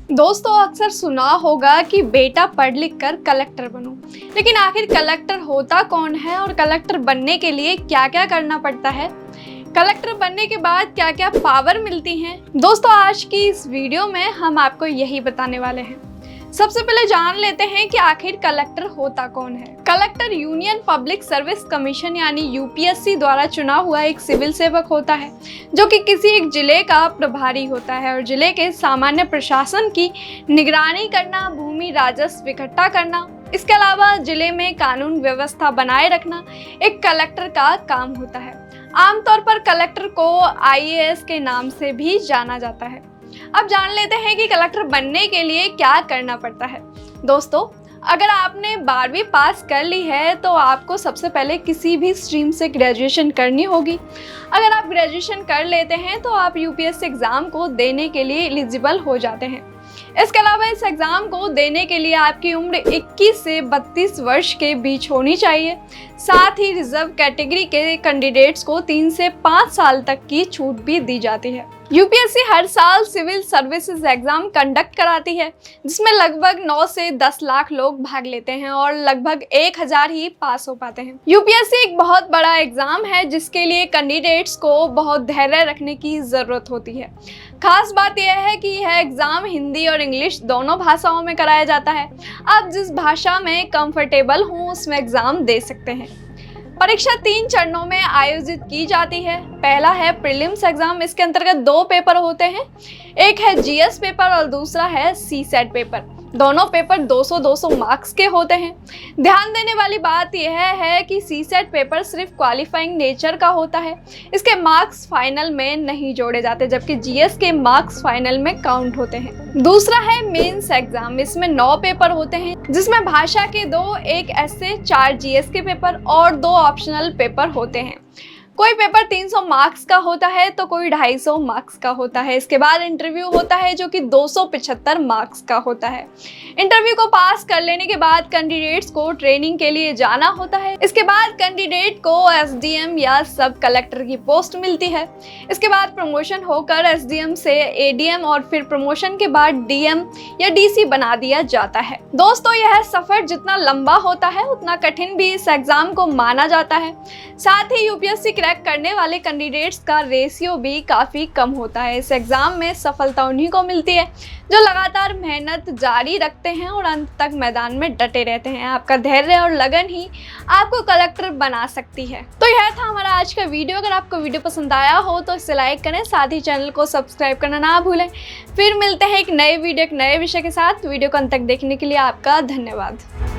दोस्तों, अक्सर सुना होगा कि बेटा पढ़ लिख कर कलेक्टर बनो, लेकिन आखिर कलेक्टर होता कौन है और कलेक्टर बनने के लिए क्या क्या करना पड़ता है? कलेक्टर बनने के बाद क्या क्या पावर मिलती हैं? दोस्तों, आज की इस वीडियो में हम आपको यही बताने वाले हैं। सबसे पहले जान लेते हैं कि आखिर कलेक्टर होता कौन है। Collector union public service commission यानी यूपीएससी द्वारा चुना हुआ एक सिविल सेवक होता है, जो कि किसी एक जिले का प्रभारी होता है और जिले के सामान्य प्रशासन की निगरानी करना, भूमि राजस्व इकट्ठा करना, इसके अलावा जिले में कानून व्यवस्था बनाए रखना एक कलेक्टर का काम होता है। आमतौर पर कलेक्टर को आईएएस के नाम से भी जाना जाता है। अब जान लेते हैं कि कलेक्टर बनने के लिए क्या करना पड़ता है। दोस्तों, अगर आपने 12वीं पास कर ली है तो आपको सबसे पहले किसी भी स्ट्रीम से ग्रेजुएशन करनी होगी। अगर आप ग्रेजुएशन कर लेते हैं तो आप यूपीएससी एग्ज़ाम को देने के लिए एलिजिबल हो जाते हैं। इसके अलावा इस एग्ज़ाम को देने के लिए आपकी उम्र 21 से 32 वर्ष के बीच होनी चाहिए। साथ ही रिजर्व कैटेगरी के कैंडिडेट्स को 3 से 5 साल तक की छूट भी दी जाती है। यूपीएससी हर साल सिविल सर्विसेज एग्जाम कंडक्ट कराती है, जिसमें लगभग 9 से 10 लाख लोग भाग लेते हैं और लगभग 1000 ही पास हो पाते हैं। यूपीएससी एक बहुत बड़ा एग्जाम है जिसके लिए कैंडिडेट्स को बहुत धैर्य रखने की ज़रूरत होती है। खास बात यह है कि यह एग्ज़ाम हिंदी और इंग्लिश दोनों भाषाओं में कराया जाता है। आप जिस भाषा में कंफर्टेबल हों उसमें एग्ज़ाम दे सकते हैं। परीक्षा 3 चरणों में आयोजित की जाती है। पहला है प्रीलिम्स एग्जाम, इसके अंतर्गत 2 पेपर होते हैं। एक है जीएस पेपर और दूसरा है सीसेट पेपर। दोनों पेपर 200-200 मार्क्स के होते हैं। ध्यान देने वाली बात यह है कि सीसेट पेपर सिर्फ क्वालिफाइंग नेचर का होता है, इसके मार्क्स फाइनल में नहीं जोड़े जाते, जबकि जीएस के मार्क्स फाइनल में काउंट होते हैं। दूसरा है मेंस एग्जाम, इसमें 9 पेपर होते हैं, जिसमें भाषा के 2, एक ऐसे 4 जीएस के पेपर और 2 ऑप्शनल पेपर होते हैं। कोई पेपर 300 मार्क्स का होता है तो कोई 250 मार्क्स का होता है। इसके बाद इंटरव्यू होता है जो कि 275 मार्क्स का होता है। इंटरव्यू को पास कर लेने के बाद कैंडिडेट्स को ट्रेनिंग के लिए जाना होता है। इसके बाद कैंडिडेट को एसडीएम या सब कलेक्टर की पोस्ट मिलती है। इसके बाद प्रमोशन होकर एसडीएम से एडीएम और फिर प्रमोशन के बाद डीएम या डीसी बना दिया जाता है। दोस्तों, यह सफर जितना लंबा होता है उतना कठिन भी इस एग्जाम को माना जाता है। साथ ही यूपीएससी क्रैक करने वाले कैंडिडेट्स का रेशियो भी काफ़ी कम होता है। इस एग्ज़ाम में सफलता उन्हीं को मिलती है जो लगातार मेहनत जारी रखते हैं और अंत तक मैदान में डटे रहते हैं। आपका धैर्य और लगन ही आपको कलेक्टर बना सकती है। तो यह था हमारा आज का वीडियो। अगर आपको वीडियो पसंद आया हो तो इसे लाइक करें, साथ ही चैनल को सब्सक्राइब करना ना भूलें। फिर मिलते हैं एक नए वीडियो, एक नए विषय के साथ। वीडियो को अंत तक देखने के लिए आपका धन्यवाद।